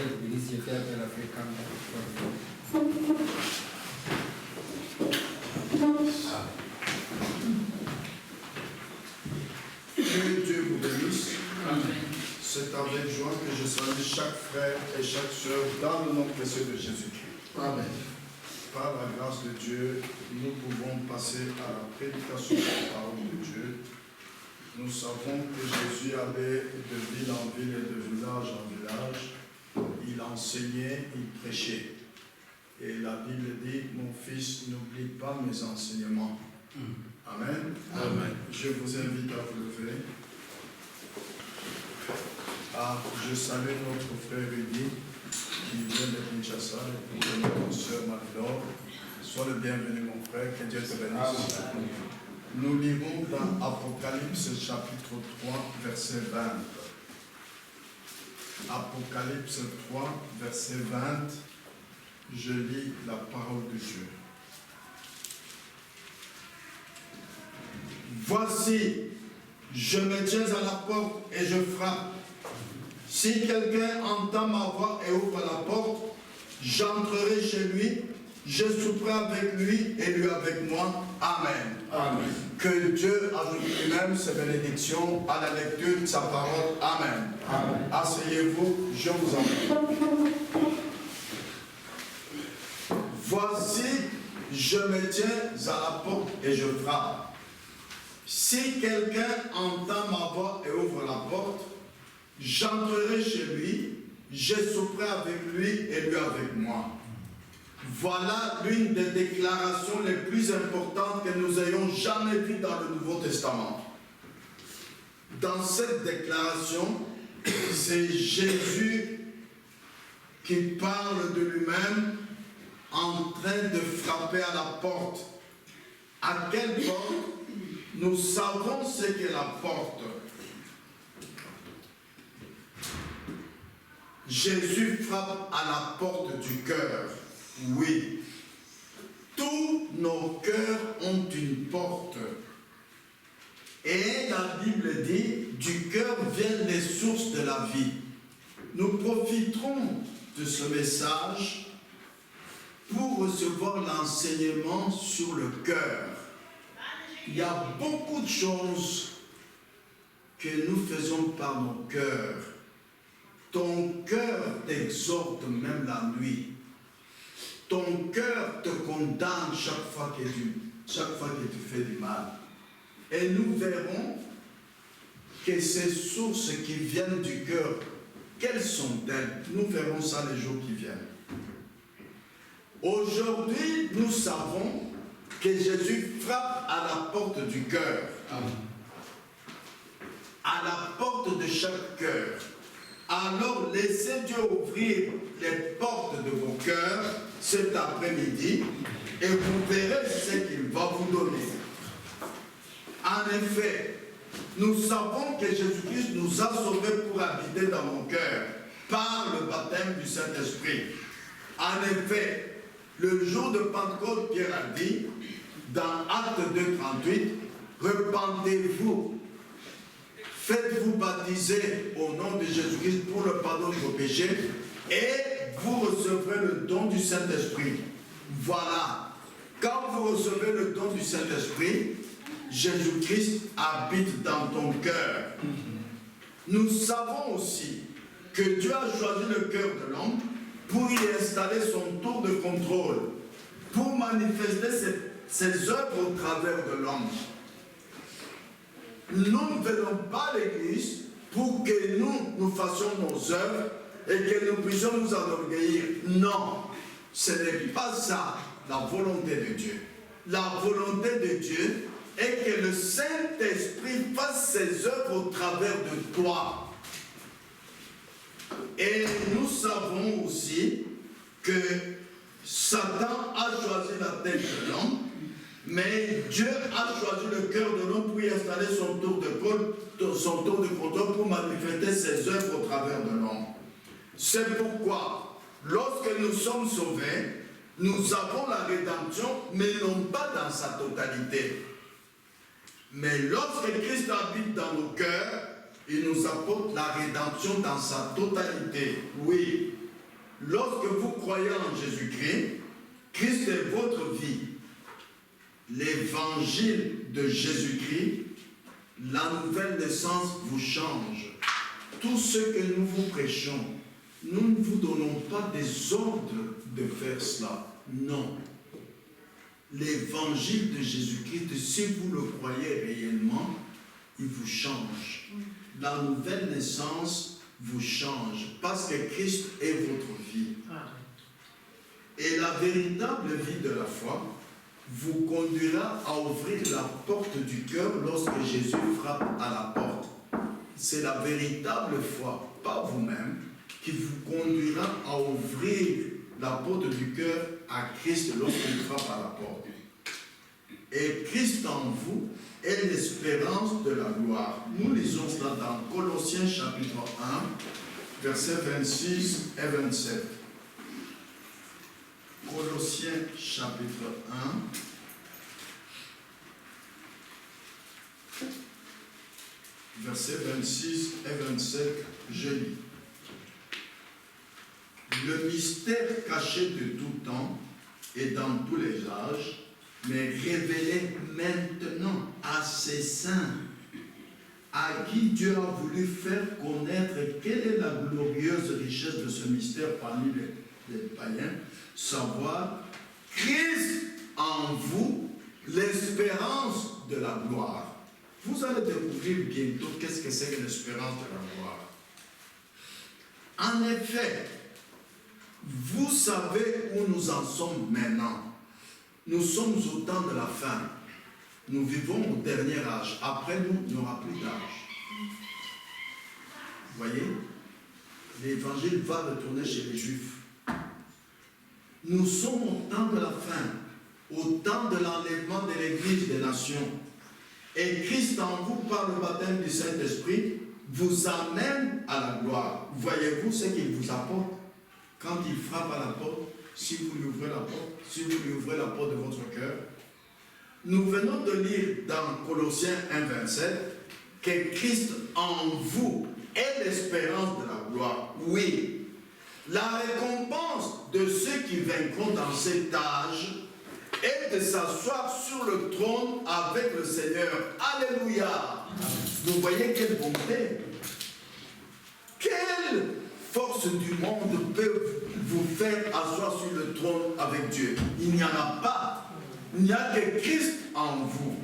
Que Dieu vous bénisse. C'est avec joie que je salue chaque frère et chaque sœur dans le nom précieux de Jésus-Christ. Amen. Par la grâce de Dieu, nous pouvons passer à la prédication de la parole de Dieu. Nous savons que Jésus allait de ville en ville et de village en village. Il enseignait, il prêchait. Et la Bible dit, mon fils, n'oublie pas mes enseignements. Amen. Amen. Je vous invite à vous lever. Je salue notre frère Rudy qui vient de Kinshasa et puis notre soeur Marie-Laure. Sois le bienvenu mon frère, que Dieu te bénisse. Nous lirons dans Apocalypse chapitre 3 verset 20. Apocalypse 3 verset 20. Je lis la parole de Dieu. Voici, je me tiens à la porte et je frappe. Si quelqu'un entend ma voix et ouvre la porte, j'entrerai chez lui, je souperai avec lui et lui avec moi. Amen. Amen. Que Dieu ajoute lui-même ses bénédictions à la lecture de sa parole. Amen. Amen. Asseyez-vous, je vous en prie. Voici, je me tiens à la porte et je frappe. Si quelqu'un entend ma voix et ouvre la porte, j'entrerai chez lui, je souperai avec lui et lui avec moi. Voilà l'une des déclarations les plus importantes que nous ayons jamais vues dans le Nouveau Testament. Dans cette déclaration, c'est Jésus qui parle de lui-même en train de frapper à la porte. À quelle porte? Nous savons ce qu'est la porte. Jésus frappe à la porte du cœur. Oui. Tous nos cœurs ont une porte. Et la Bible dit, du cœur viennent les sources de la vie. Nous profiterons de ce message pour recevoir l'enseignement sur le cœur. Il y a beaucoup de choses que nous faisons par nos cœurs. Ton cœur t'exhorte même la nuit. Ton cœur te condamne chaque fois que tu fais du mal. Et nous verrons que ces sources qui viennent du cœur, quelles sont-elles? Nous verrons ça les jours qui viennent. Aujourd'hui, nous savons que Jésus frappe à la porte du cœur. À la porte de chaque cœur. Alors, laissez Dieu ouvrir les portes de vos cœurs cet après-midi et vous verrez ce qu'il va vous donner. En effet, nous savons que Jésus-Christ nous a sauvés pour habiter dans nos cœurs par le baptême du Saint-Esprit. En effet, le jour de Pentecôte, Pierre a dit, dans Acte 2:38, repentez-vous. Faites-vous baptiser au nom de Jésus-Christ pour le pardon de vos péchés et vous recevrez le don du Saint-Esprit. Voilà. Quand vous recevez le don du Saint-Esprit, Jésus-Christ habite dans ton cœur. Nous savons aussi que Dieu a choisi le cœur de l'homme pour y installer son tour de contrôle, pour manifester ses œuvres au travers de l'homme. Nous ne venons pas à l'église pour que nous fassions nos œuvres et que nous puissions nous enorgueillir. Non, ce n'est pas ça la volonté de Dieu. La volonté de Dieu est que le Saint-Esprit fasse ses œuvres au travers de toi. Et nous savons aussi que Satan a choisi la tête de l'homme, mais Dieu a choisi le cœur de l'homme pour y installer son tour de contrôle pour manifester ses œuvres au travers de l'homme. C'est pourquoi, lorsque nous sommes sauvés, nous avons la rédemption, mais non pas dans sa totalité. Mais lorsque Christ habite dans nos cœurs, il nous apporte la rédemption dans sa totalité. Oui, lorsque vous croyez en Jésus-Christ, Christ est votre vie. L'évangile de Jésus-Christ, la nouvelle naissance vous change. Tout ce que nous vous prêchons, nous ne vous donnons pas des ordres de faire cela. Non. L'évangile de Jésus-Christ, si vous le croyez réellement, il vous change. La nouvelle naissance vous change parce que Christ est votre vie. Et la véritable vie de la foi vous conduira à ouvrir la porte du cœur lorsque Jésus frappe à la porte. C'est la véritable foi, pas vous-même, qui vous conduira à ouvrir la porte du cœur à Christ lorsqu'il frappe à la porte. Et Christ en vous est l'espérance de la gloire. Nous lisons cela dans Colossiens chapitre 1, versets 26 et 27. Colossiens chapitre 1, versets 26 et 27, je lis. Le mystère caché de tout temps et dans tous les âges, mais révélé maintenant à ses saints, à qui Dieu a voulu faire connaître quelle est la glorieuse richesse de ce mystère parmi les païens, savoir Christ en vous, l'espérance de la gloire. Vous allez découvrir bientôt qu'est-ce que c'est que l'espérance de la gloire. En effet, vous savez où nous en sommes maintenant. Nous sommes au temps de la fin. Nous vivons au dernier âge. Après nous, il n'y aura plus d'âge. Vous voyez? L'évangile va retourner chez les Juifs. Nous sommes au temps de la fin, au temps de l'enlèvement de l'Église des nations. Et Christ en vous, par le baptême du Saint-Esprit, vous amène à la gloire. Voyez-vous ce qu'il vous apporte quand il frappe à la porte? Si vous lui ouvrez la porte, si vous lui ouvrez la porte de votre cœur. Nous venons de lire dans Colossiens 1, 27 que Christ en vous est l'espérance de la gloire. Oui, la récompense de ceux qui vaincront dans cet âge est de s'asseoir sur le trône avec le Seigneur. Alléluia! Vous voyez quelle bonté! Quelle force du monde peut vous faire asseoir sur le trône avec Dieu? Il n'y en a pas. Il n'y a que Christ en vous.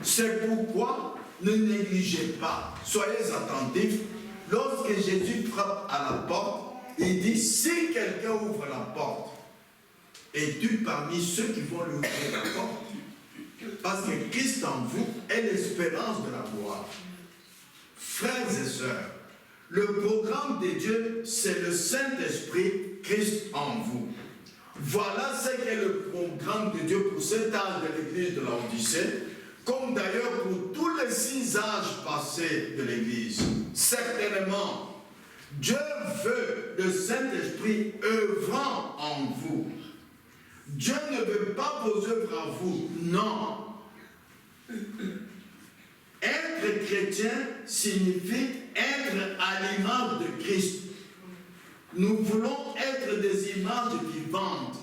C'est pourquoi ne négligez pas. Soyez attentifs. Lorsque Jésus frappe à la porte, il dit, si quelqu'un ouvre la porte, es-tu parmi ceux qui vont lui ouvrir la porte? Parce que Christ en vous est l'espérance de la gloire. Frères et sœurs, le programme de Dieu, c'est le Saint-Esprit, Christ en vous. Voilà ce qu'est le programme de Dieu pour cet âge de l'Église de l'Odyssée, comme d'ailleurs pour tous les 6 âges passés de l'Église. Certainement, Dieu veut le Saint-Esprit œuvrant en vous. Dieu ne veut pas vos œuvres à vous, non. Être chrétien signifie être à l'image de Christ. Nous voulons être des images vivantes.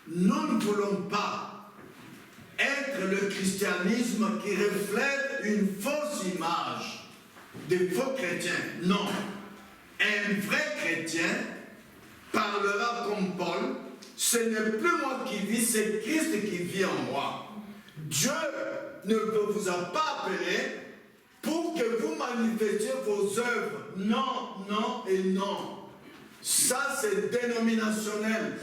Nous ne voulons pas être le christianisme qui reflète une fausse image des faux chrétiens. Non. Un vrai chrétien parlera comme Paul. Ce n'est plus moi qui vis, c'est Christ qui vit en moi. Dieu ne vous a pas appelé pour que vous manifestiez vos œuvres. Non, non et non. Ça, c'est dénominationnel.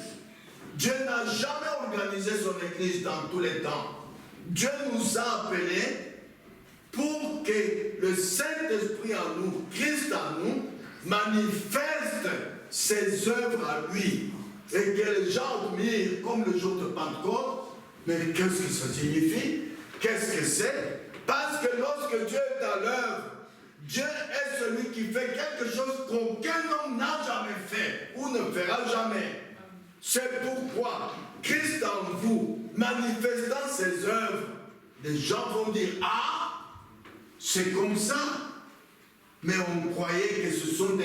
Dieu n'a jamais organisé son Église dans tous les temps. Dieu nous a appelés pour que le Saint-Esprit en nous, Christ en nous, manifeste ses œuvres à lui. Et que les gens admirent comme le jour de Pentecôte. Mais qu'est-ce que ça signifie? Qu'est-ce que c'est? Parce que lorsque Dieu est à l'œuvre, Dieu est celui qui fait quelque chose qu'aucun homme n'a jamais fait ou ne fera jamais. C'est pourquoi Christ en vous, manifestant ses œuvres, les gens vont dire, ah, c'est comme ça. Mais on croyait que ce sont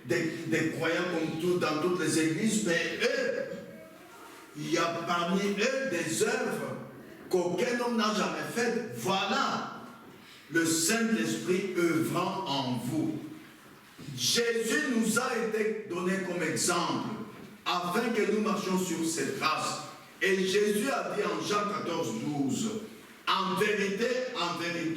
des croyants comme tout, dans toutes les églises, mais eux, il y a parmi eux des œuvres qu'aucun homme n'a jamais faites. Voilà le Saint-Esprit œuvrant en vous. Jésus nous a été donné comme exemple afin que nous marchions sur cette trace. Et Jésus a dit en Jean 14, 12, en vérité,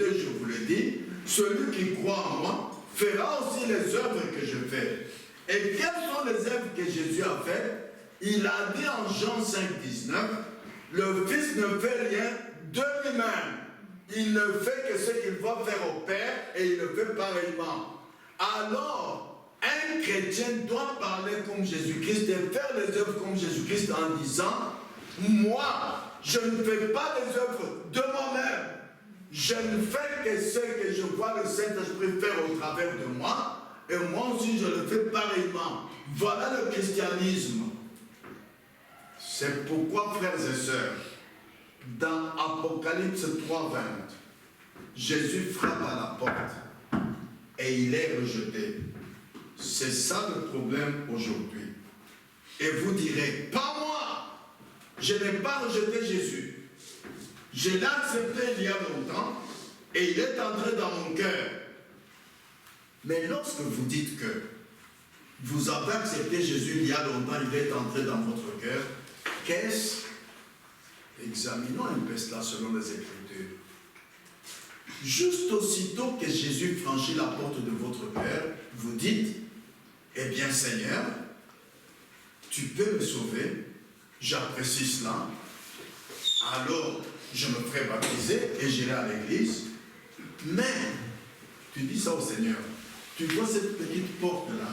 je vous le dis, celui qui croit en moi fera aussi les œuvres que je fais. Et quelles sont les œuvres que Jésus a faites? Il a dit en Jean 5, 19, le Fils ne fait rien de lui-même. Il ne fait que ce qu'il va faire au Père et il le fait pareillement. Alors, un chrétien doit parler comme Jésus-Christ et faire les œuvres comme Jésus-Christ en disant, moi, je ne fais pas les œuvres de moi-même. Je ne fais que ce que je vois le Saint-Esprit faire au travers de moi, et moi aussi je le fais pareillement. Voilà le christianisme. C'est pourquoi, frères et sœurs, dans Apocalypse 3, 20, Jésus frappe à la porte et il est rejeté. C'est ça le problème aujourd'hui. Et vous direz, pas moi, je n'ai pas rejeté Jésus. Je l'ai accepté il y a longtemps et il est entré dans mon cœur. Mais lorsque vous dites que vous avez accepté Jésus il y a longtemps, il est entré dans votre cœur, qu'est-ce? Examinons un peu cela selon les Écritures. Juste aussitôt que Jésus franchit la porte de votre cœur, vous dites, eh bien Seigneur, tu peux me sauver, j'apprécie cela, alors je me ferai baptiser et j'irai à l'église. Mais, tu dis ça au Seigneur, tu vois cette petite porte-là,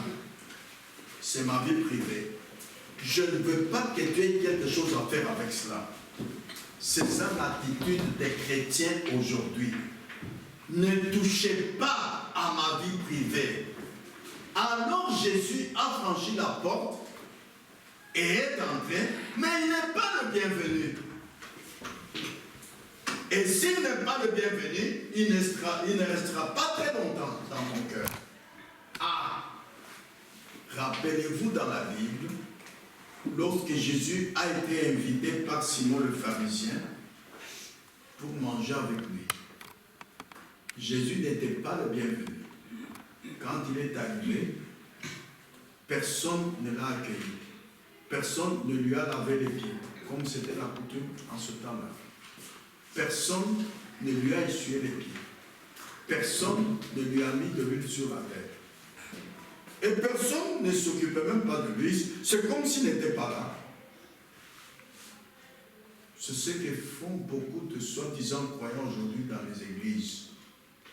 c'est ma vie privée. Je ne veux pas que tu aies quelque chose à faire avec cela. C'est ça l'attitude des chrétiens aujourd'hui. Ne touchez pas à ma vie privée. Alors Jésus a franchi la porte et est entré, mais il n'est pas le bienvenu. Et s'il n'est pas le bienvenu, il ne restera pas très longtemps dans mon cœur. Ah, rappelez-vous dans la Bible, lorsque Jésus a été invité par Simon le pharisien pour manger avec lui, Jésus n'était pas le bienvenu. Quand il est arrivé, personne ne l'a accueilli. Personne ne lui a lavé les pieds, comme c'était la coutume en ce temps-là. Personne ne lui a essuyé les pieds. Personne ne lui a mis de l'huile sur la tête. Et personne ne s'occupait même pas de lui. C'est comme s'il n'était pas là. C'est ce que font beaucoup de soi-disant croyants aujourd'hui dans les églises.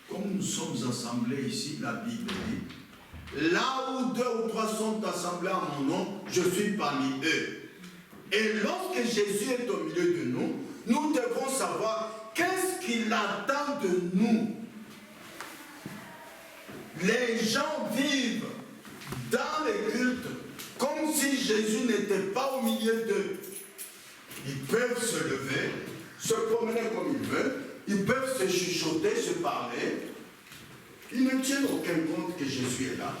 Comme nous sommes assemblés ici, la Bible dit, là où 2 ou 3 sont assemblés en mon nom, je suis parmi eux. Et lorsque Jésus est au milieu de nous, nous devons savoir qu'est-ce qu'il attend de nous. Les gens vivent dans les cultes comme si Jésus n'était pas au milieu d'eux. Ils peuvent se lever, se promener comme ils veulent, ils peuvent se chuchoter, se parler. Ils ne tiennent aucun compte que Jésus est là.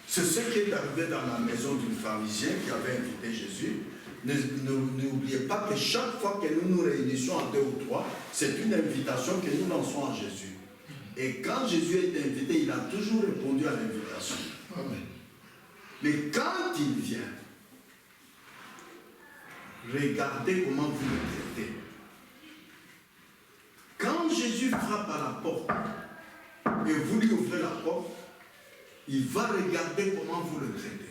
C'est ce qui est arrivé dans la maison d'une pharisienne qui avait invité Jésus. N'oubliez pas que chaque fois que nous nous réunissons à 2 ou 3, c'est une invitation que nous lançons à Jésus. Et quand Jésus est invité, il a toujours répondu à l'invitation. Amen. Mais quand il vient, regardez comment vous le traitez. Quand Jésus frappe à la porte et vous lui ouvrez la porte, il va regarder comment vous le traitez.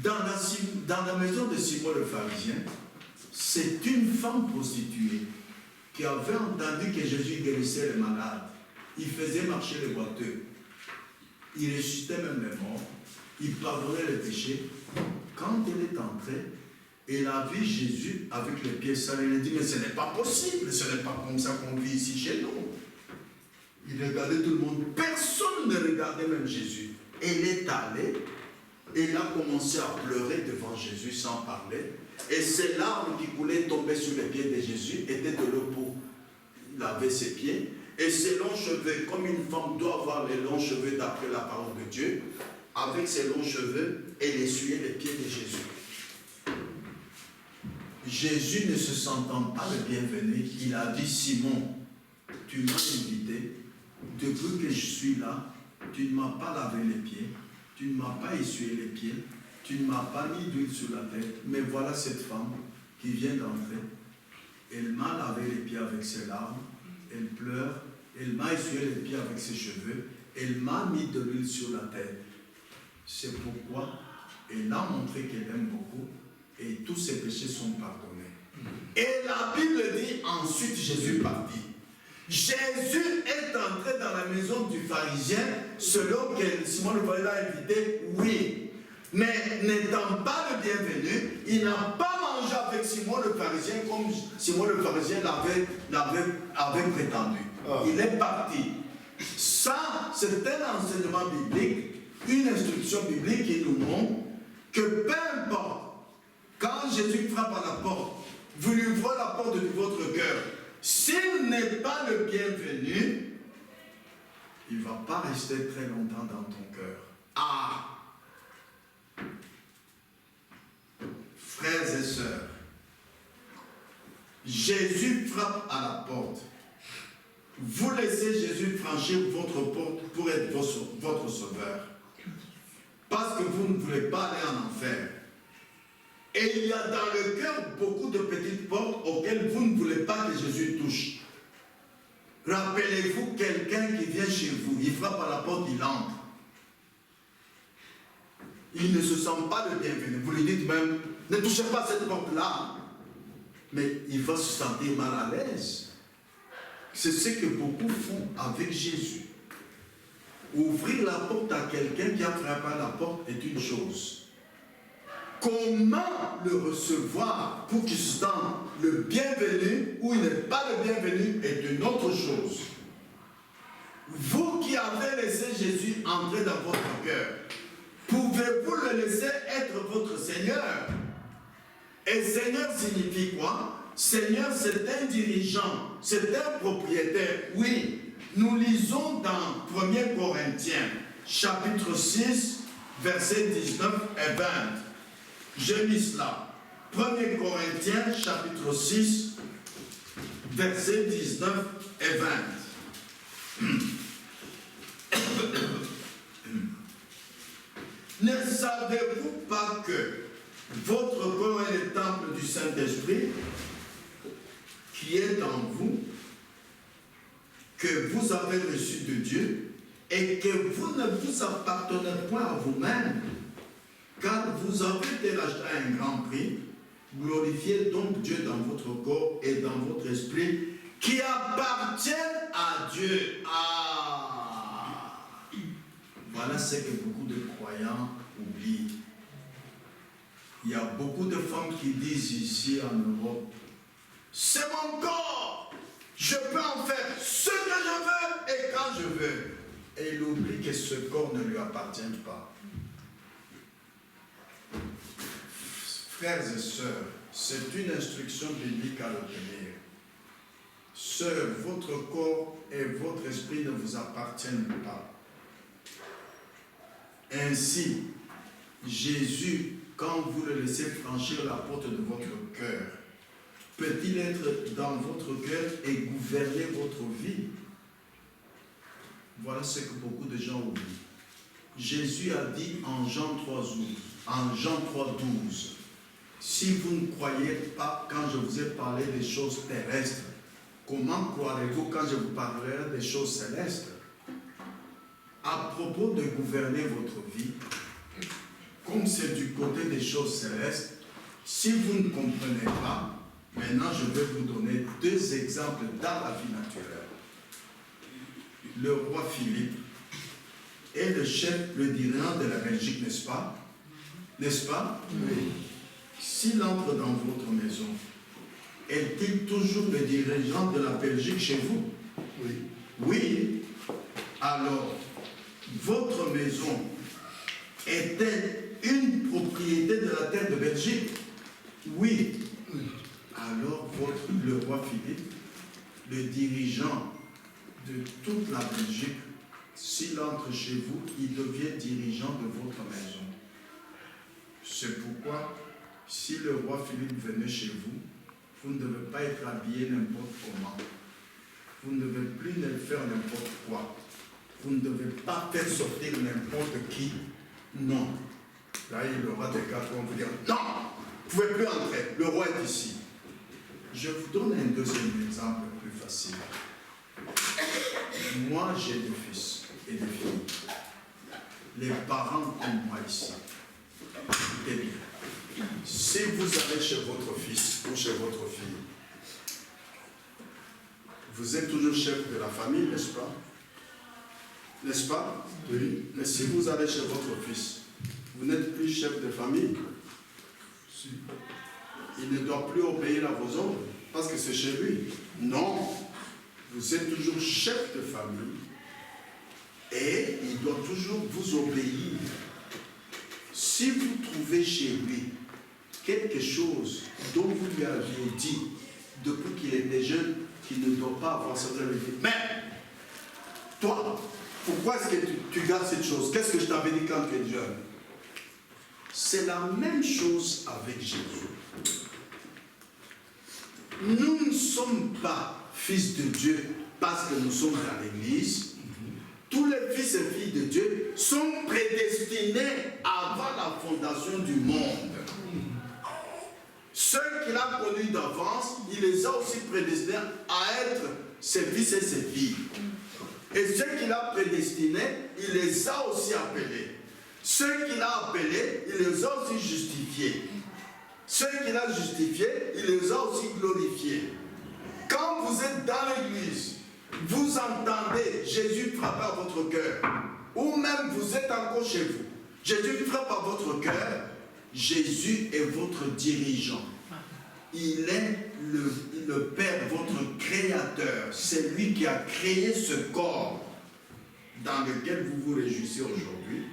Dans la maison de Simon le pharisien, c'est une femme prostituée qui avait entendu que Jésus guérissait les malades. Il faisait marcher les boiteux. Il ressuscitait même les morts. Il pardonnait les péchés. Quand elle est entrée, elle a vu Jésus avec les pieds sales. Elle a dit, mais ce n'est pas possible. Ce n'est pas comme ça qu'on vit ici chez nous. Il regardait tout le monde. Personne ne regardait même Jésus. Elle est allée. Elle a commencé à pleurer devant Jésus sans parler. Et ces larmes qui coulaient tomber sur les pieds de Jésus étaient de l'eau pour laver ses pieds. Et ses longs cheveux, comme une femme doit avoir les longs cheveux d'après la parole de Dieu, avec ses longs cheveux, elle essuyait les pieds de Jésus. Jésus ne se sentant pas le bienvenu, il a dit, Simon, tu m'as invité, depuis que je suis là, tu ne m'as pas lavé les pieds, tu ne m'as pas essuyé les pieds, tu ne m'as pas mis d'huile sur la tête, mais voilà cette femme qui vient d'entrer, elle m'a lavé les pieds avec ses larmes, elle pleure, elle m'a essuyé les pieds avec ses cheveux, elle m'a mis de l'huile sur la tête. C'est pourquoi elle a montré qu'elle aime beaucoup et tous ses péchés sont pardonnés. Et la Bible dit, ensuite Jésus partit. Jésus est entré dans la maison du pharisien, selon que Simon le pharisien l'a invité, oui. Mais n'étant pas le bienvenu, il n'a pas mangé avec Simon le pharisien comme Simon le pharisien l'avait prétendu. Il est parti. Ça, c'est un enseignement biblique, une instruction biblique qui nous montre que peu importe, quand Jésus frappe à la porte, vous lui ouvrez la porte de votre cœur. S'il n'est pas le bienvenu, il ne va pas rester très longtemps dans ton cœur. Ah! Frères et sœurs, Jésus frappe à la porte. Vous laissez Jésus franchir votre porte pour être votre sauveur. Parce que vous ne voulez pas aller en enfer. Et il y a dans le cœur beaucoup de petites portes auxquelles vous ne voulez pas que Jésus touche. Rappelez-vous quelqu'un qui vient chez vous, il frappe à la porte, il entre. Il ne se sent pas le bienvenu. Vous lui dites même, ne touchez pas cette porte-là. Mais il va se sentir mal à l'aise. C'est ce que beaucoup font avec Jésus. Ouvrir la porte à quelqu'un qui a frappé à la porte est une chose. Comment le recevoir pour qu'il se sente le bienvenu ou il n'est pas le bienvenu est une autre chose. Vous qui avez laissé Jésus entrer dans votre cœur, pouvez-vous le laisser être votre Seigneur? Et Seigneur signifie quoi? Seigneur, c'est un dirigeant, c'est un propriétaire. Oui, nous lisons dans 1 Corinthiens, chapitre 6, versets 19 et 20. Je lis cela. 1 Corinthiens, chapitre 6, versets 19 et 20. Ne savez-vous pas que votre corps est le temple du Saint-Esprit qui est en vous, que vous avez reçu de Dieu et que vous ne vous appartenez point à vous-même, car vous avez été racheté à un grand prix. Glorifiez donc Dieu dans votre corps et dans votre esprit qui appartiennent à Dieu. Ah! Voilà ce que beaucoup de croyants oublient. Il y a beaucoup de femmes qui disent ici en Europe, c'est mon corps, je peux en faire ce que je veux et quand je veux. Et il oublie que ce corps ne lui appartient pas. Frères et sœurs, c'est une instruction biblique à retenir. Sœurs, votre corps et votre esprit ne vous appartiennent pas. Ainsi, Jésus, quand vous le laissez franchir la porte de votre cœur, peut-il être dans votre cœur et gouverner votre vie? Voilà ce que beaucoup de gens oublient. Jésus a dit en Jean 3,12, si vous ne croyez pas quand je vous ai parlé des choses terrestres, comment croirez-vous quand je vous parlerai des choses célestes? À propos de gouverner votre vie, comme c'est du côté des choses célestes, si vous ne comprenez pas, maintenant je vais vous donner deux exemples dans la vie naturelle. Le roi Philippe est le chef, le dirigeant de la Belgique, n'est-ce pas? N'est-ce pas? Oui. S'il entre dans votre maison, est-il toujours le dirigeant de la Belgique chez vous? Oui. Oui. Alors, votre maison était une propriété de la terre de Belgique? Oui. Alors, le roi Philippe, le dirigeant de toute la Belgique, s'il entre chez vous, il devient dirigeant de votre maison. C'est pourquoi, si le roi Philippe venait chez vous, vous ne devez pas être habillé n'importe comment. Vous ne devez plus faire n'importe quoi. Vous ne devez pas faire sortir n'importe qui. Non. Là, il aura des gars qui vont vous dire, non, vous ne pouvez plus entrer, le roi est ici. Je vous donne un deuxième exemple plus facile. Moi, j'ai des fils et des filles. Les parents comme moi ici. Écoutez bien. Si vous allez chez votre fils ou chez votre fille, vous êtes toujours chef de la famille, n'est-ce pas? N'est-ce pas? Oui. Mais si vous allez chez votre fils, vous n'êtes plus chef de famille. Si. Il ne doit plus obéir à vos ordres parce que c'est chez lui. Non. Vous êtes toujours chef de famille et il doit toujours vous obéir. Si vous trouvez chez lui quelque chose dont vous lui aviez dit depuis qu'il était jeune qu'il ne doit pas avoir cette vérité, mais toi, pourquoi est-ce que tu gardes cette chose? Qu'est-ce que je t'avais dit quand tu es jeune? C'est la même chose avec Jésus. Nous ne sommes pas fils de Dieu parce que nous sommes dans l'église. Tous les fils et filles de Dieu sont prédestinés avant la fondation du monde. Ceux qu'il a connus d'avance, il les a aussi prédestinés à être ses fils et ses filles. Et ceux qu'il a prédestinés, il les a aussi appelés. Ceux qu'il a appelés, il les a aussi justifiés. Ceux qu'il a justifiés, il les a aussi glorifiés. Quand vous êtes dans l'église, vous entendez Jésus frapper à votre cœur, ou même vous êtes encore chez vous, Jésus frappe à votre cœur, Jésus est votre dirigeant. Il est le Père, votre créateur. C'est lui qui a créé ce corps dans lequel vous vous réjouissez aujourd'hui.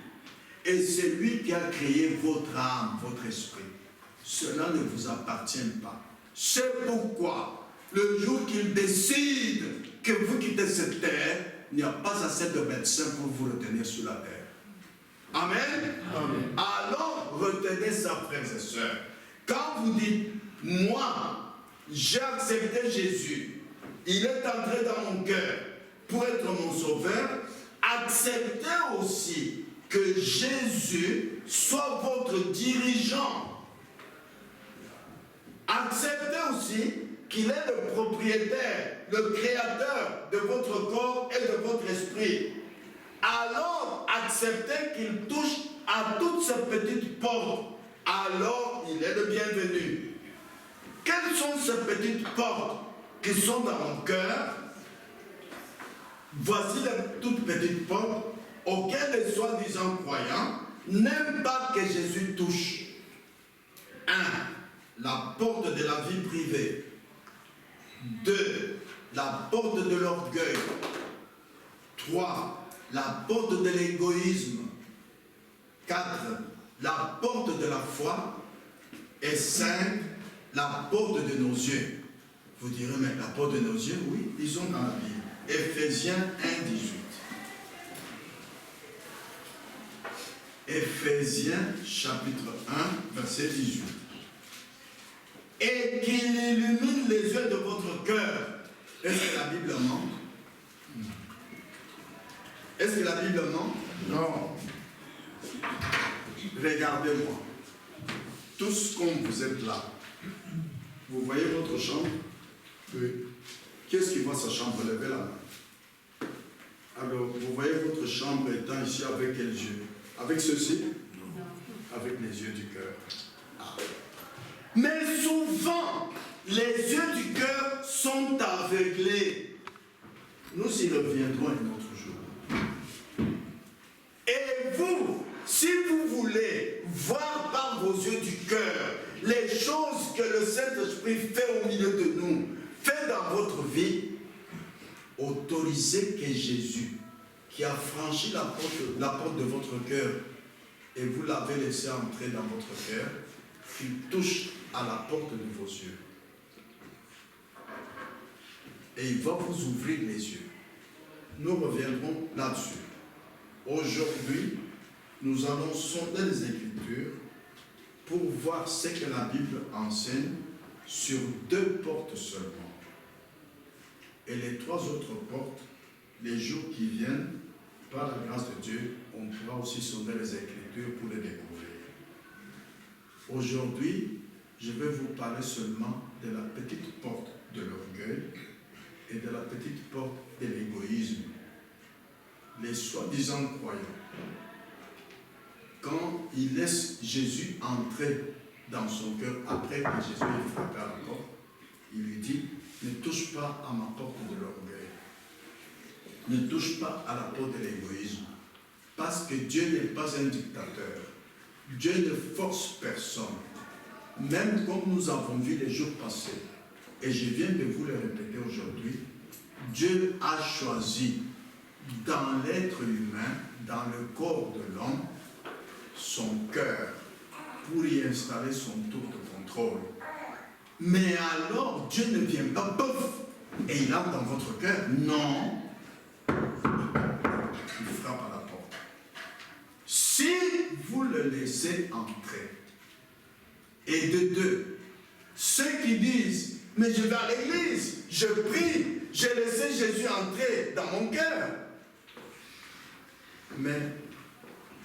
Et c'est lui qui a créé votre âme, votre esprit. Cela ne vous appartient pas. C'est pourquoi, le jour qu'il décide que vous quittez cette terre, il n'y a pas assez de médecins pour vous retenir sur la terre. Amen. Amen. Alors, retenez ça, frères et sœurs. Quand vous dites, moi, j'ai accepté Jésus, il est entré dans mon cœur pour être mon sauveur, acceptez aussi que Jésus soit votre dirigeant. Acceptez aussi qu'il est le propriétaire, le créateur de votre corps et de votre esprit. Alors, acceptez qu'il touche à toutes ces petites portes. Alors, il est le bienvenu. Quelles sont ces petites portes qui sont dans mon cœur? Voici les toutes petites portes auxquelles les soi-disant croyants n'aiment pas que Jésus touche. 1. La porte de la vie privée. 2. La porte de l'orgueil. 3. La porte de l'égoïsme. 4. La porte de la foi. Et 5. La porte de nos yeux. Vous direz, mais la porte de nos yeux, oui, ils sont dans la Bible. Éphésiens 1, 18. Éphésiens chapitre 1, verset 18. Et qu'il illumine les yeux de votre cœur. Est-ce que la Bible ment? Est-ce que la Bible ment? Non. Regardez-moi. Tous comme vous êtes là, vous voyez votre chambre? Oui. Qu'est-ce qui voit sa chambre? Levez la main. Alors, vous voyez votre chambre étant ici avec quels yeux? Avec ceci? Non. Avec les yeux du cœur. Ah. Mais souvent, les yeux du cœur sont aveuglés. Nous y reviendrons un autre jour. Et vous, si vous voulez voir par vos yeux du cœur les choses que le Saint-Esprit fait au milieu de nous, fait dans votre vie, autorisez que Jésus, qui a franchi la porte de votre cœur, et vous l'avez laissé entrer dans votre cœur, qu'il touche à la porte de vos yeux. Et il va vous ouvrir les yeux. nous reviendrons là-dessus. Aujourd'hui, nous allons sonder les Écritures pour voir ce que la Bible enseigne sur 2 portes seulement. Et les 3 autres portes, les jours qui viennent, par la grâce de Dieu, on pourra aussi sonder les Écritures pour les découvrir. Aujourd'hui, je vais vous parler seulement de la petite porte de l'orgueil et de la petite porte de l'égoïsme. Les soi-disant croyants, quand ils laissent Jésus entrer dans son cœur, après que Jésus ait frappé à la porte, il lui dit, ne touche pas à ma porte de l'orgueil. Ne touche pas à la porte de l'égoïsme. Parce que Dieu n'est pas un dictateur. Dieu ne force personne. Même comme nous avons vu les jours passés, et je viens de vous le répéter aujourd'hui, Dieu a choisi dans l'être humain, dans le corps de l'homme, son cœur pour y installer son tour de contrôle. Mais alors, Dieu ne vient pas, pouf, et il entre dans votre cœur. Non. Il frappe à la porte. Si vous le laissez entrer, et de 2, ceux qui disent, mais je vais à l'église, je prie, j'ai laissé Jésus entrer dans mon cœur. Mais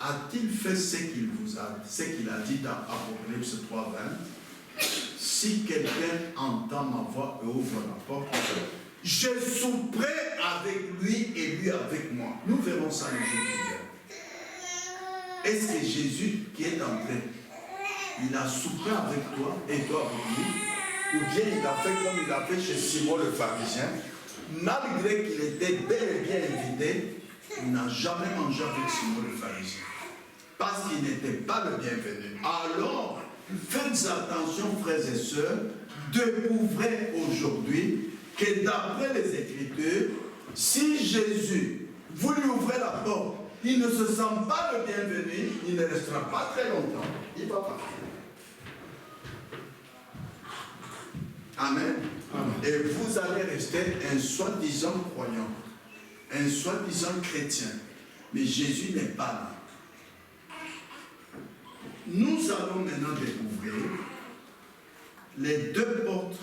a-t-il fait ce qu'il vous a, ce qu'il a dit dans Apocalypse 3:20? Si quelqu'un entend ma voix et ouvre la porte, je souperai avec lui et lui avec moi. Nous verrons ça le jour qui vient. Est-ce que Jésus qui est entré, il a soupé avec toi et toi avec lui? Ou bien il a fait comme il a fait chez Simon le pharisien, malgré qu'il était bel et bien invité, il n'a jamais mangé avec Simon le pharisien. Parce qu'il n'était pas le bienvenu. Alors, faites attention, frères et sœurs, découvrez aujourd'hui que d'après les Écritures, si Jésus, vous lui ouvrez la porte, il ne se sent pas le bienvenu, il ne restera pas très longtemps, il va partir. Amen. Amen. Et vous allez rester un soi-disant croyant, un soi-disant chrétien. Mais Jésus n'est pas là. Nous allons maintenant découvrir les 2 portes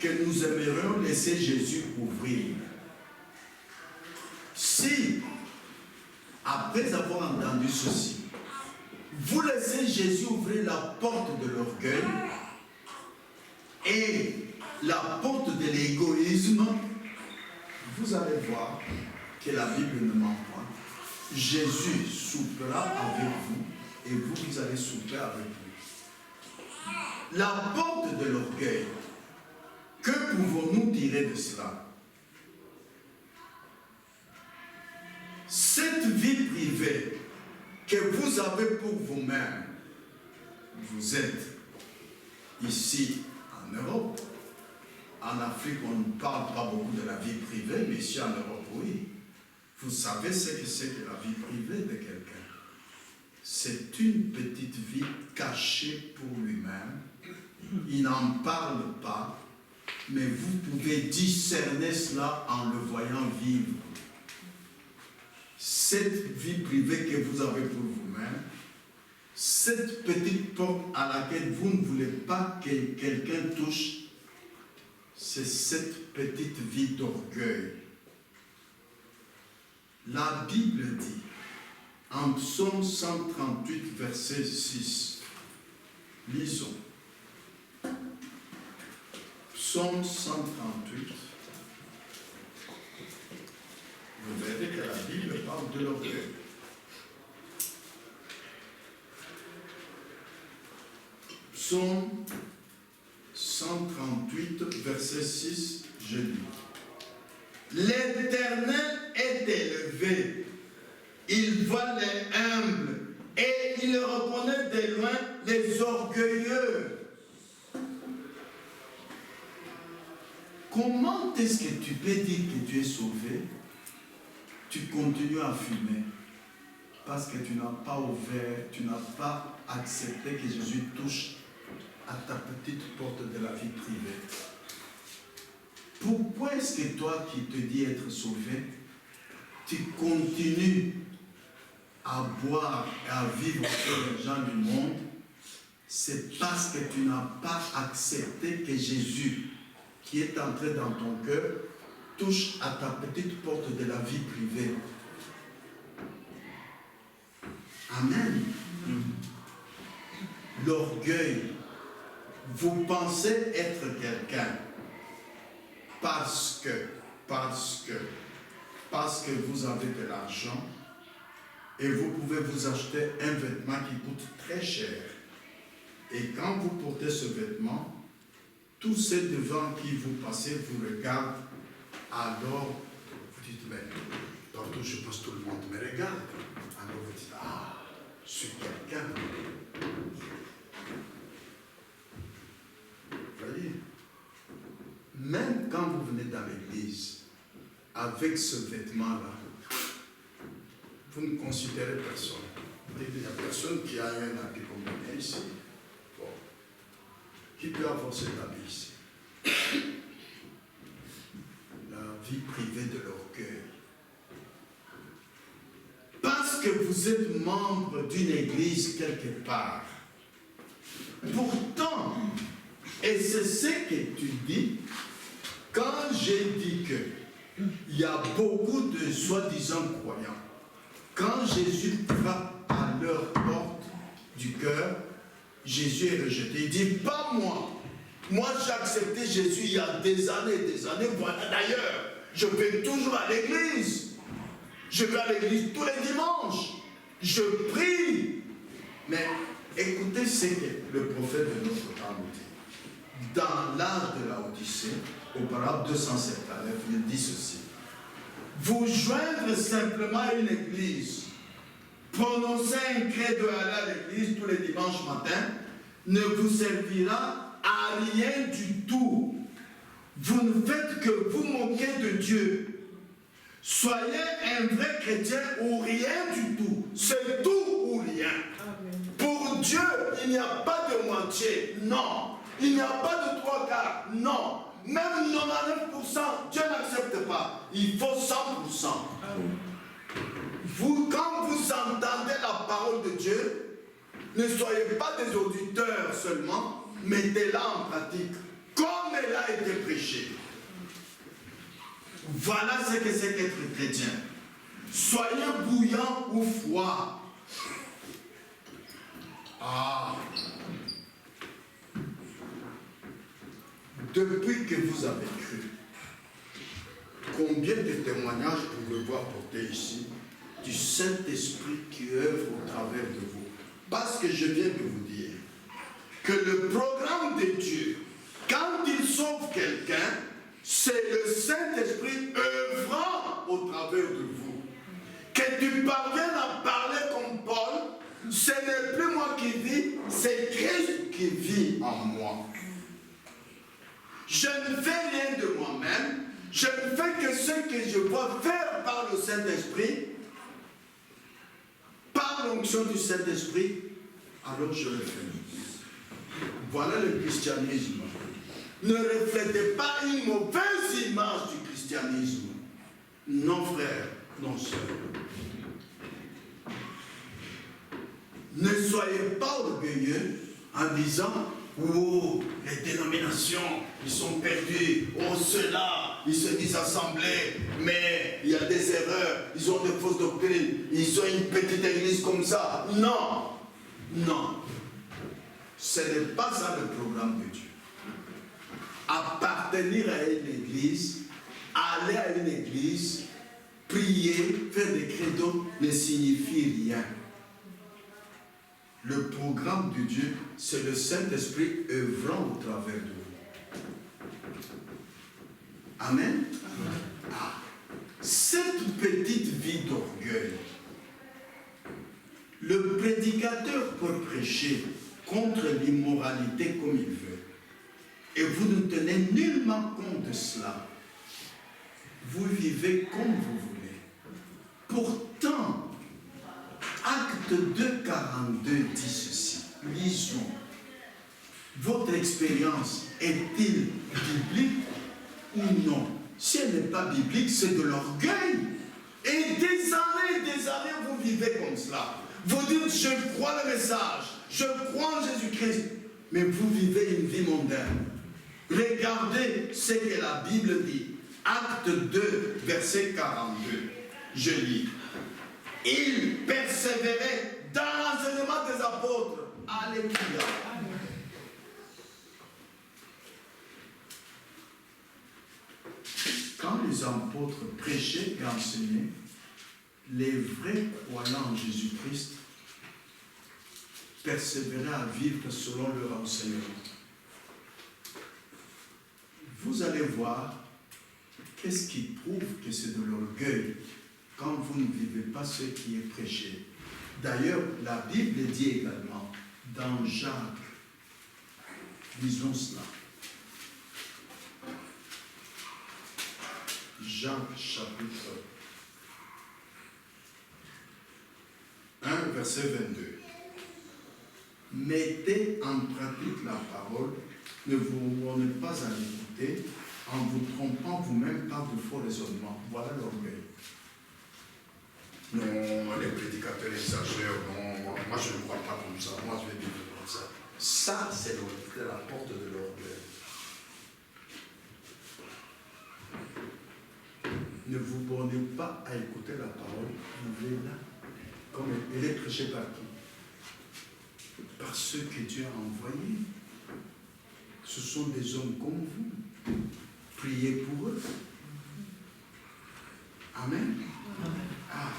que nous aimerions laisser Jésus ouvrir. Si, après avoir entendu ceci, vous laissez Jésus ouvrir la porte de l'orgueil et la porte de l'égoïsme, vous allez voir que la Bible ne ment pas. Jésus soupera avec vous et vous, vous allez souper avec lui. La porte de l'orgueil, que pouvons-nous dire de cela? Cette vie privée que vous avez pour vous-même, vous êtes ici en Europe. En Afrique, on ne parle pas beaucoup de la vie privée, mais ici en Europe, oui. Vous savez ce que c'est que la vie privée de quelqu'un. C'est une petite vie cachée pour lui-même. Il n'en parle pas, mais vous pouvez discerner cela en le voyant vivre. Cette vie privée que vous avez pour vous-même, cette petite porte à laquelle vous ne voulez pas que quelqu'un touche, c'est cette petite vie d'orgueil. La Bible dit, en Psaume 138, verset 6, lisons. Psaume 138. Vous verrez que la Bible parle de l'orgueil. Psaume 138, verset 6, je lis. L'Éternel est élevé, il voit les humbles et il reconnaît de loin les orgueilleux. Comment est-ce que tu peux dire que tu es sauvé? Tu continues à fumer parce que tu n'as pas ouvert, tu n'as pas accepté que Jésus touche à ta petite porte de la vie privée. pourquoi est-ce que toi qui te dis être sauvé, tu continues à boire et à vivre comme les gens du monde? C'est parce que tu n'as pas accepté que Jésus, qui est entré dans ton cœur, touche à ta petite porte de la vie privée. Amen. L'orgueil. Vous pensez être quelqu'un parce que vous avez de l'argent et vous pouvez vous acheter un vêtement qui coûte très cher. Et quand vous portez ce vêtement, tous ceux devant qui vous passez vous regardent. Alors, vous dites, mais tantôt je pense que tout le monde me regarde. Alors vous dites, ah, je suis quelqu'un. Vous voyez, même quand vous venez dans l'église, avec ce vêtement-là, vous ne considérez personne. Il n'y a personne qui a un habit comme le mien ici. Bon. Qui peut avoir cet habit ici? La vie privée de l'orgueil. Parce que vous êtes membre d'une église quelque part. Pourtant, et c'est ce que tu dis, quand j'ai dit qu'il y a beaucoup de soi-disant croyants, quand Jésus frappe à leur porte du cœur, Jésus est rejeté. Il dit, pas moi. Moi, j'ai accepté Jésus il y a des années. Voilà, d'ailleurs, je vais toujours à l'église. Je vais à l'église tous les dimanches. Je prie. Mais écoutez ce que le prophète de notre temps nous dit. Dans l'âge de la Odyssée, au paragraphe 279, il dit ceci. Vous joindre simplement à une église, prononcer un credo à l'église tous les dimanches matins, ne vous servira à rien du tout. Vous ne faites que vous moquer de Dieu. Soyez un vrai chrétien ou rien du tout. C'est tout ou rien. Amen. Pour Dieu, il n'y a pas de moitié. Non. Il n'y a pas de trois quarts. Non. Même 99%, Dieu n'accepte pas. Il faut 100%. Amen. Vous, quand vous entendez la parole de Dieu, ne soyez pas des auditeurs seulement, mettez-la en pratique, comme elle a été prêchée. Voilà ce que c'est qu'être chrétien. Soyez bouillant ou froid. Ah. Depuis que vous avez cru, combien de témoignages pouvez-vous apporter ici du Saint-Esprit qui œuvre au travers de vous? Parce que je viens de vous dire que le programme de Dieu, quand il sauve quelqu'un, c'est le Saint-Esprit œuvrant au travers de vous. Que tu parviennes à parler comme Paul, ce n'est plus moi qui vis, c'est Christ qui vit en moi. Je ne fais rien de moi-même, je ne fais que ce que je dois faire par le Saint-Esprit, par l'onction du Saint-Esprit, alors je le fais. Voilà le christianisme. Ne reflétez pas une mauvaise image du christianisme. Non, frère, non, sœur. Ne soyez pas orgueilleux en disant « Oh, les dénominations, ils sont perdus. Oh, ceux-là, ils se disent assemblés, mais il y a des erreurs. Ils ont des fausses doctrines. Ils ont une petite église comme ça. » Non, non. Ce n'est pas ça le programme de Dieu. Appartenir à une église, aller à une église, prier, faire des credos ne signifie rien. Le programme de Dieu, c'est le Saint-Esprit œuvrant au travers de vous. Amen. Ah, cette petite vie d'orgueil, le prédicateur peut prêcher contre l'immoralité comme il veut. Et vous ne tenez nullement compte de cela. Vous vivez comme vous voulez. Pourtant, Acte 2,42 dit ceci. Lisons. Votre expérience est-il biblique Non. Si elle n'est pas biblique, c'est de l'orgueil. Et des années, vous vivez comme cela. Vous dites, je crois le message, je crois en Jésus-Christ, mais vous vivez une vie mondaine. Regardez ce que la Bible dit. Acte 2, verset 42. Je lis. Il persévérait dans l'enseignement des apôtres. Alléluia. Quand les apôtres prêchaient et enseignaient, les vrais croyants en Jésus-Christ persévéraient à vivre selon leur enseignement. Vous allez voir qu'est-ce qui prouve que c'est de l'orgueil quand vous ne vivez pas ce qui est prêché. D'ailleurs, la Bible dit également dans Jacques, lisons cela. Jacques chapitre 1, verset 22. Mettez en pratique la parole, ne vous bornez pas à l'écouter, en vous trompant vous-même par de faux raisonnements. Voilà l'orgueil. Non, les prédicateurs exagèrent. Non, moi je ne crois pas comme ça. Moi je vais vivre comme ça. Ça, c'est la porte de l'orgueil. Ne vous bornez pas à écouter la parole, vous vivez là, comme elle est prêchée par qui? Par ceux que Dieu a envoyés. Ce sont des hommes comme vous. Priez pour eux. Amen. Ah.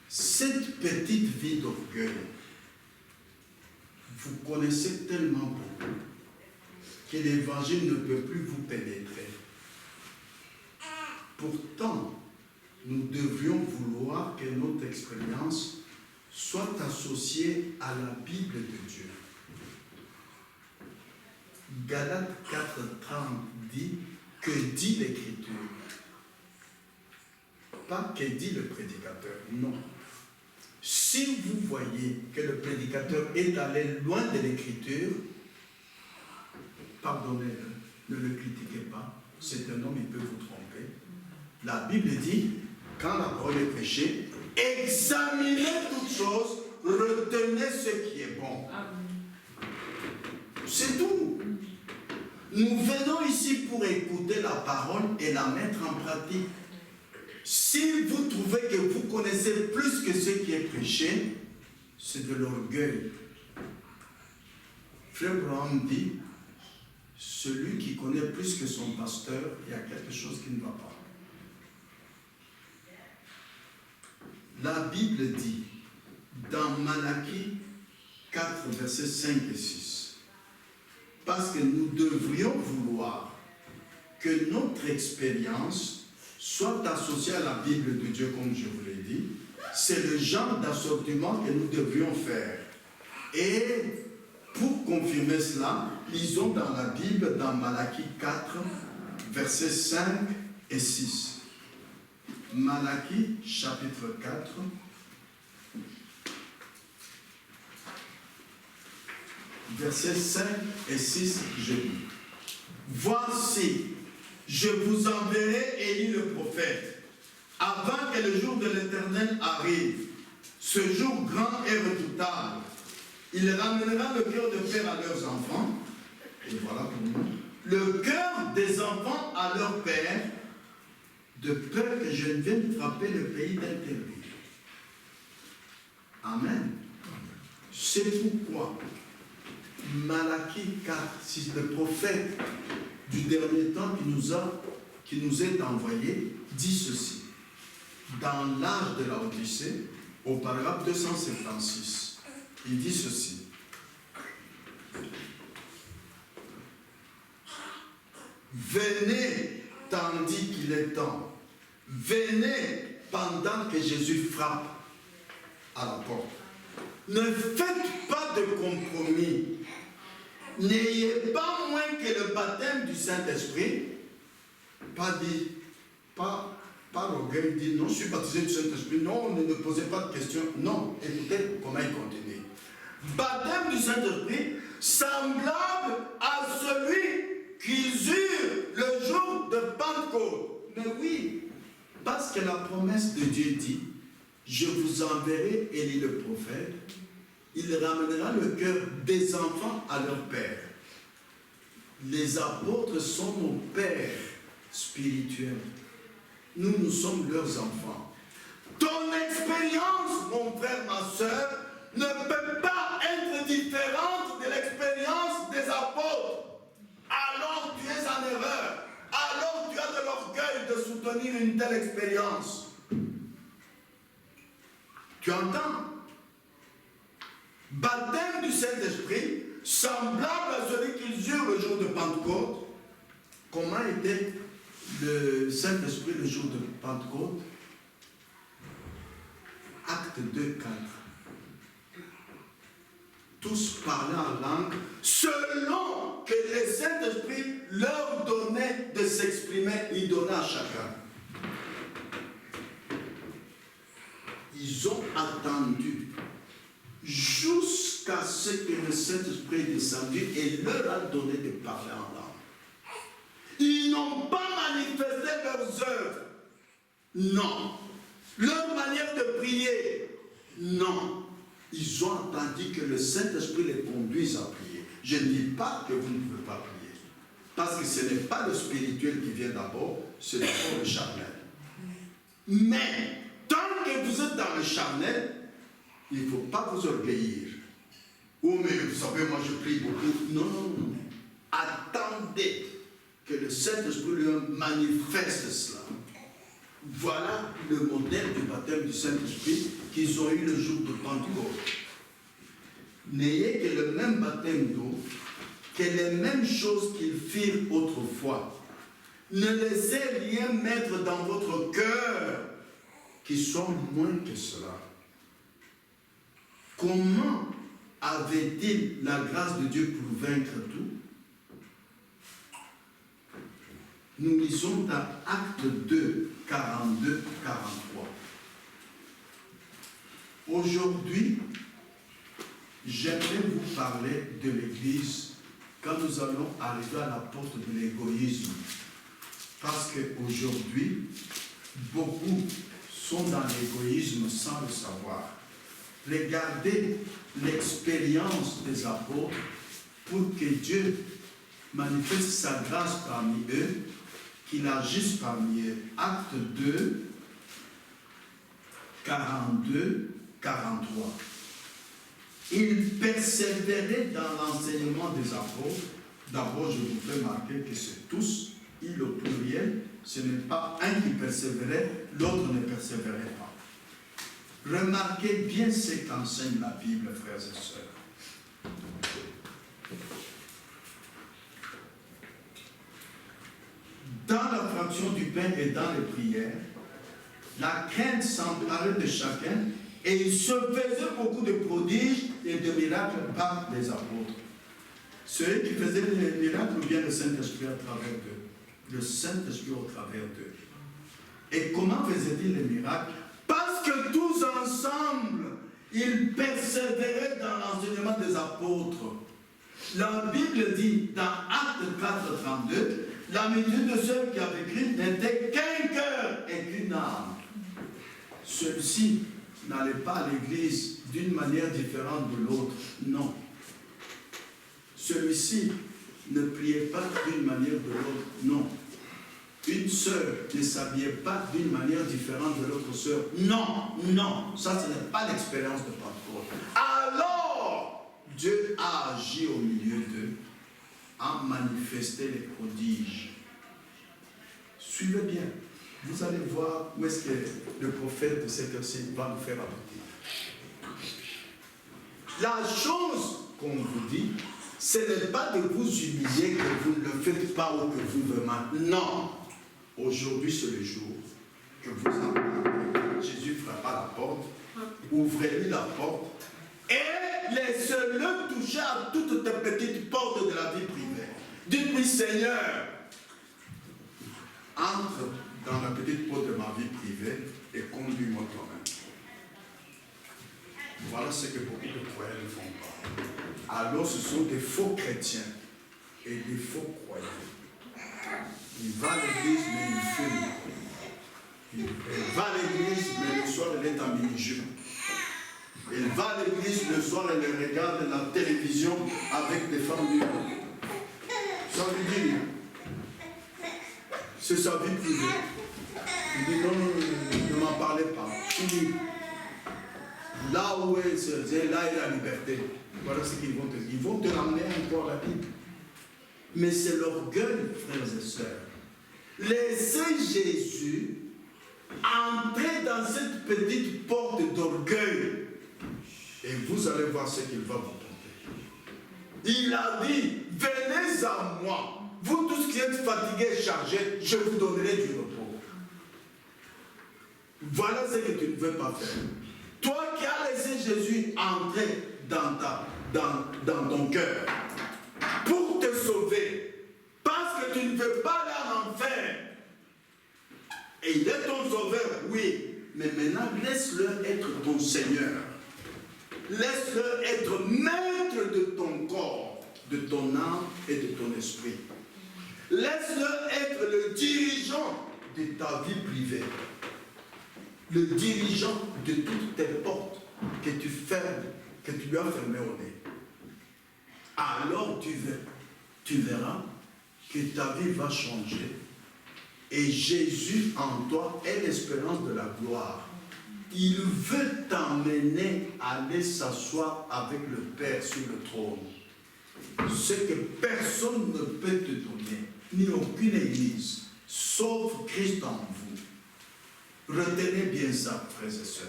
Cette petite vie d'orgueil, vous connaissez tellement beaucoup que l'évangile ne peut plus vous pénétrer. Pourtant, nous devrions vouloir que notre expérience soit associée à la Bible de Dieu. Galates 4,30 dit que dit l'Écriture. Pas que dit le prédicateur, non. Si vous voyez que le prédicateur est allé loin de l'Écriture, pardonnez-le, ne le critiquez pas, c'est un homme, il peut vous tromper. La Bible dit, quand la parole est prêchée, examinez toutes choses, retenez ce qui est bon. C'est tout. Nous venons ici pour écouter la parole et la mettre en pratique. Si vous trouvez que vous connaissez plus que ce qui est prêché, c'est de l'orgueil. Frère Brown dit, celui qui connaît plus que son pasteur, il y a quelque chose qui ne va pas. La Bible dit, dans Malachie 4, versets 5 et 6, parce que nous devrions vouloir que notre expérience soit associée à la Bible de Dieu, comme je vous l'ai dit, c'est le genre d'assortiment que nous devrions faire. Et pour confirmer cela, lisons dans la Bible, dans Malachie 4, versets 5 et 6. Malachie, chapitre 4, versets 5 et 6, je lis. Voici, je vous enverrai Élie le prophète, avant que le jour de l'Éternel arrive, ce jour grand et redoutable. Il ramènera le cœur de père à leurs enfants, et voilà pour nous, le cœur des enfants à leur père, de peur que je ne vienne frapper le pays d'interdit. Amen. C'est pourquoi Malachie 4, si le prophète du dernier temps qui nous est envoyé, dit ceci. Dans l'âge de la Odyssée, au paragraphe 276, il dit ceci. Venez tandis qu'il est temps. Venez pendant que Jésus frappe à la porte. Ne faites pas de compromis. N'ayez pas moins que le baptême du Saint-Esprit. Pas dit, pas l'orgueil dit non, je suis baptisé du Saint-Esprit. Non, ne posez pas de questions. Non, écoutez comment il continue. Baptême du Saint-Esprit semblable à celui qu'ils eurent le jour de Pentecôte. Mais oui, parce que la promesse de Dieu dit, je vous enverrai Élie le prophète, il ramènera le cœur des enfants à leur père. Les apôtres sont nos pères spirituels. Nous sommes leurs enfants. Ton expérience, mon frère, ma soeur, ne peut pas être différente de l'expérience des apôtres. Alors tu es en erreur. Alors tu as de l'orgueil de soutenir une telle expérience. Tu entends? Baptême du Saint-Esprit, semblable à celui qu'ils eurent le jour de Pentecôte. Comment était le Saint-Esprit le jour de Pentecôte? Acte 2, 4. Tous parlaient en langue selon que le Saint-Esprit leur donnait de s'exprimer. Il donnait à chacun. Ils ont attendu jusqu'à ce que le Saint-Esprit est descendu et leur a donné de parler en langue. Ils n'ont pas manifesté leurs œuvres. Non. Leur manière de prier. Non. Ils ont attendu que le Saint-Esprit les conduise à prier. Je ne dis pas que vous ne pouvez pas prier. Parce que ce n'est pas le spirituel qui vient d'abord, c'est d'abord le charnel. Mais, tant que vous êtes dans le charnel, il ne faut pas vous orgueillir. Oh, mais vous savez, moi je prie beaucoup. Non, non, non. Attendez que le Saint-Esprit lui manifeste cela. Voilà le modèle du baptême du Saint-Esprit qu'ils ont eu le jour de Pentecôte. N'ayez que le même baptême d'eau, que les mêmes choses qu'ils firent autrefois. Ne laissez rien mettre dans votre cœur qui soit moins que cela. Comment avait-il la grâce de Dieu pour vaincre tout? Nous lisons dans Acte 2, 42, 43. Aujourd'hui, j'aimerais vous parler de l'Église quand nous allons arriver à la porte de l'égoïsme. Parce qu'aujourd'hui, beaucoup sont dans l'égoïsme sans le savoir. Regardez l'expérience des apôtres pour que Dieu manifeste sa grâce parmi eux, qu'il agisse parmi eux. Acte 2, 42, 43. Ils persévéraient dans l'enseignement des apôtres. D'abord, je vous fais marquer que c'est tous, ils au pluriel, ce n'est pas un qui persévérait, l'autre ne persévérait pas. Remarquez bien ce qu'enseigne la Bible, frères et sœurs. Dans la fraction du pain et dans les prières, la crainte s'emparait de chacun et il se faisait beaucoup de prodiges et de miracles par les apôtres. Ceux qui faisaient les miracles ou bien le Saint-Esprit à travers d'eux. Le Saint-Esprit au travers d'eux. Et comment faisaient-ils les miracles? Parce que tous ensemble, ils persévéraient dans l'enseignement des apôtres. La Bible dit dans Acte 4, 32, la multitude de ceux qui avaient cru n'était qu'un cœur et qu'une âme. Ceux-ci n'allaient pas à l'église d'une manière différente de l'autre. Non. Celui-ci ne priait pas d'une manière de l'autre. Non. Une sœur ne s'habillait pas d'une manière différente de l'autre sœur. Non, non. Ça, ce n'est pas l'expérience de Pentecôte. Alors, Dieu a agi au milieu d'eux, a manifesté les prodiges. Suivez bien. Vous allez voir où est-ce que le prophète de cette heure-ci va nous faire aboutir. La chose qu'on vous dit, ce n'est pas de vous humilier que vous ne le faites pas ou que vous le manquez. Non. Aujourd'hui, c'est le jour que vous entendez. Jésus frappe à la porte. Ouvrez-lui la porte. Et laissez-le toucher à toutes tes petites portes de la vie privée. Dites-lui, Seigneur, entre dans la petite porte de ma vie privée et conduis-moi toi-même. Voilà ce que beaucoup de croyants ne font pas. Alors ce sont des faux chrétiens et des faux croyants. Il va à l'église, mais il fume. Il va à l'église, mais le soir, il est en mini-jupe. Il va à l'église, le soir, il regarde la télévision avec des femmes nues. Ça lui dit, c'est sa vie privée. Il dit, non, ne m'en parlez pas. Il dit, là où est, là est la liberté. Voilà ce qu'ils vont te dire. Ils vont te ramener encore à la Bible. Mais c'est l'orgueil, frères et sœurs. Laissez Jésus entrer dans cette petite porte d'orgueil et vous allez voir ce qu'il va vous tenter. Il a dit, venez à moi, vous tous qui êtes fatigués et chargés, je vous donnerai du repos. Voilà ce que tu ne veux pas faire. Toi qui as laissé Jésus entrer dans ton cœur pour te sauver, parce que tu ne veux pas aller en enfer. Et il est ton sauveur, oui, mais maintenant laisse-le être ton Seigneur. Laisse-le être maître de ton corps, de ton âme et de ton esprit. Laisse-le être le dirigeant de ta vie privée. Le dirigeant de toutes tes portes que tu fermes, que tu lui as fermées au nez. Alors tu verras que ta vie va changer. Et Jésus en toi est l'espérance de la gloire. Il veut t'emmener à aller s'asseoir avec le Père sur le trône. Ce que personne ne peut te donner, ni aucune église, sauf Christ en vous. Retenez bien ça, frères et sœurs.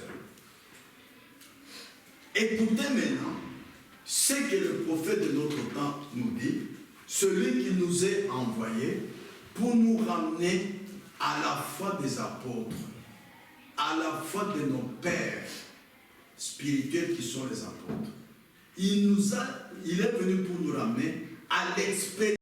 Écoutez maintenant ce que le prophète de notre temps nous dit, celui qui nous est envoyé pour nous ramener à la foi des apôtres, à la foi de nos pères spirituels qui sont les apôtres. Il est venu pour nous ramener à l'expérience